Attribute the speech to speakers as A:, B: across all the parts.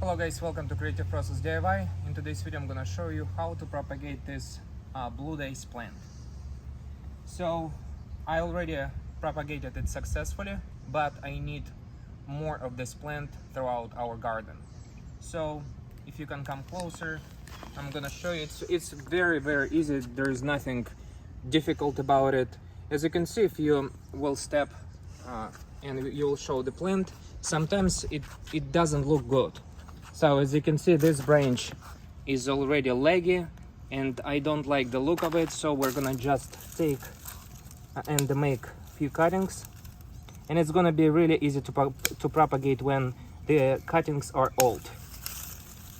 A: Hello guys, welcome to CreativeProcessDIY. In today's video I'm gonna show you how to propagate this Blue Daze plant. So I already propagated it successfully, but I need more of this plant throughout our garden. So if you can come closer, I'm gonna show you. It's very easy. There's nothing difficult about it. As you can see, if you will step and you will show the plant, sometimes it doesn't look good. So as you can see, this branch is already leggy and I don't like the look of it, so we're gonna just take and make a few cuttings, and it's gonna be really easy to propagate when the cuttings are old.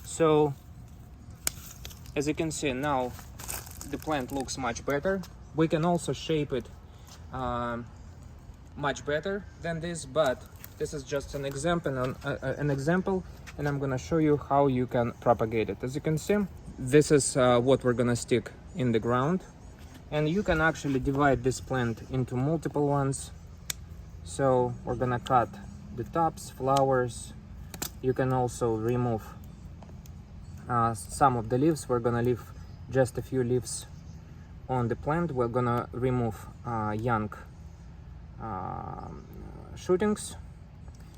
A: So as you can see, now the plant looks much better. We can also shape it much better than this, but this is just an example, and I'm gonna show you how you can propagate it. As you can see, this is what we're gonna stick in the ground, and you can actually divide this plant into multiple ones. So we're gonna cut the tops, flowers. You can also remove some of the leaves. We're gonna leave just a few leaves on the plant. We're gonna remove young shootings.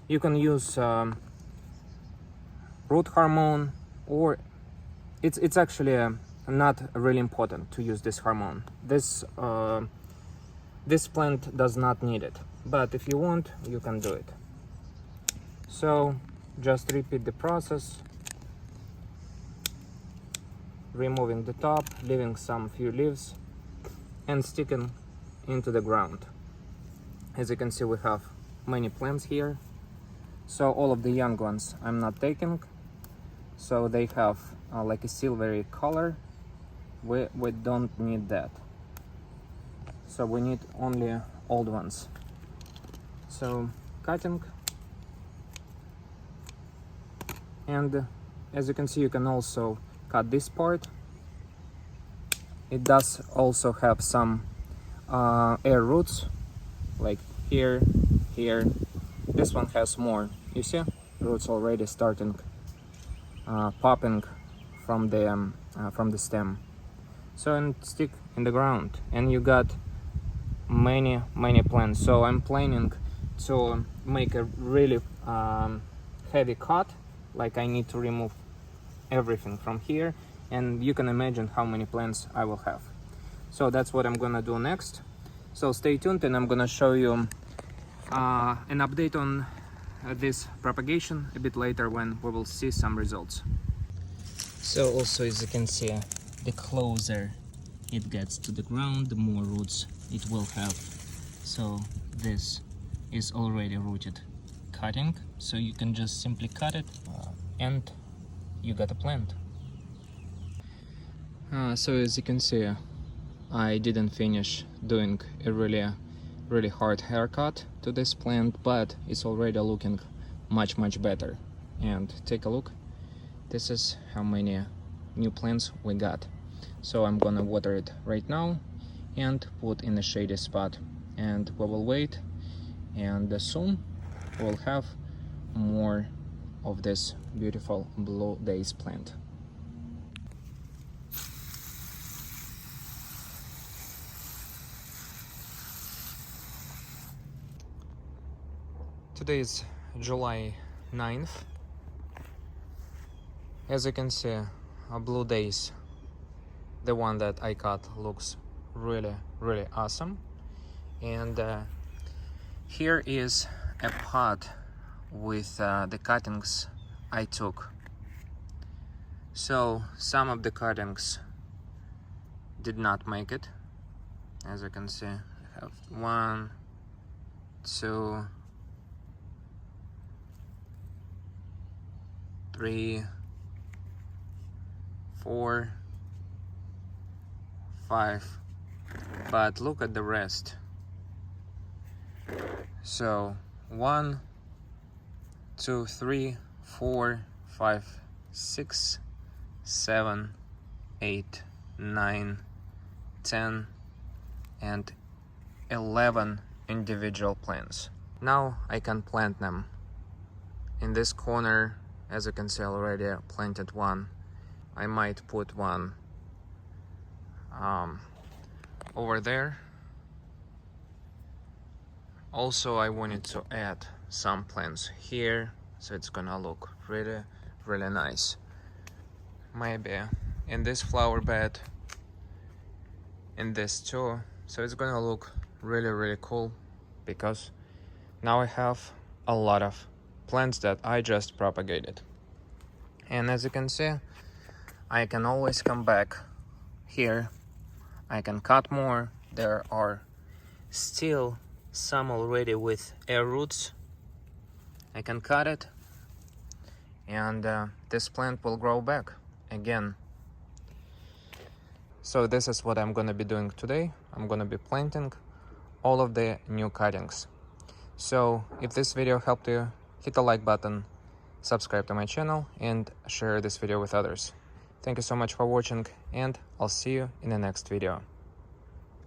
A: You can use root hormone, or it's actually not really important to use this hormone. This plant does not need it, but if you want, you can do it. So just repeat the process, removing the top, leaving some few leaves, and sticking into the ground. As you can see, we have many plants here. So all of the young ones I'm not taking, so they have like a silvery color. We don't need that, so we need only old ones. So cutting, and as you can see, you can also cut this part. It does also have some air roots, like here. This one has more. You see, roots already starting popping from the stem. So, and stick in the ground, and you got many plants. So I'm planning to make a really heavy cut, like I need to remove everything from here, and you can imagine how many plants I will have. So that's what I'm gonna do next. So stay tuned, and I'm gonna show you an update on this propagation a bit later when we will see some results. So also, as you can see, the closer it gets to the ground, the more roots it will have. So this is already rooted cutting, so you can just simply cut it and you got a plant. So as you can see, I didn't finish doing a really hard haircut to this plant, but it's already looking much better. And take a look, this is how many new plants we got. So I'm gonna water it right now and put in a shady spot, and we will wait, and soon we'll have more of this beautiful Blue Daze plant. Today is July 9th. As you can see, a Blue Daze, the one that I cut, looks really awesome. And here is a pot with the cuttings I took. So some of the cuttings did not make it. As you can see, I have 1, 2, 3, 4, 5, but look at the rest. So 1, 2, 3, 4, 5, 6, 7, 8, 9, 10, and 11 individual plants. Now I can plant them in this corner as you can see, already planted one. I might put one over there. Also, I wanted to add some plants here, so it's gonna look really, really nice. Maybe in this flower bed, in this too, so it's gonna look really, really cool, because now I have a lot of plants that I just propagated. And as you can see, I can always come back here. I can cut more. There are still some already with air roots. I can cut it, and this plant will grow back again. So this is what I'm gonna be doing today. I'm gonna be planting all of the new cuttings. So if this video helped you, hit the like button, subscribe to my channel, and share this video with others. Thank you so much for watching, and I'll see you in the next video.